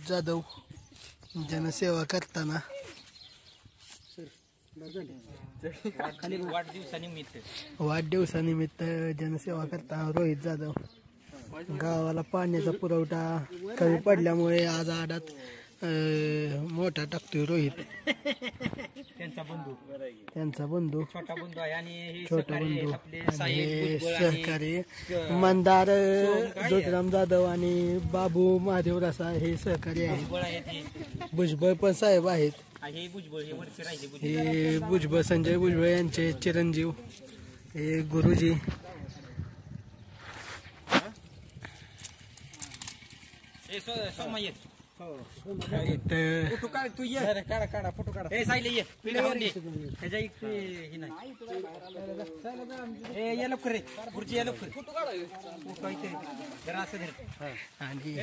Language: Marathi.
जाधव जनसेवा करताना वाढदिवसानिमित्त जनसेवा करताना रोहित जाधव गावाला पाण्याचा पुरवठा कमी पडल्यामुळे आज आडात मोठा टाकतोय रोहित त्यांचा बंधू छोटा बंधू आणि सहकारी मंदार ज्योतिराम जाधव आणि बाबू महादेव रसा हे सहकारी आहेत भुजबळ पण साहेब आहेत हे भुजबळ संजय भुजबळ यांचे चिरंजीव हे गुरुजी फोटो काढ तू ये काढा फोटो काढा ए साईले ये त्याच्या इथे हे नाही ए ये लवकर रे गुरुजी ये लवकर फोटो काढा फोटो इथे जरा असं धर आणि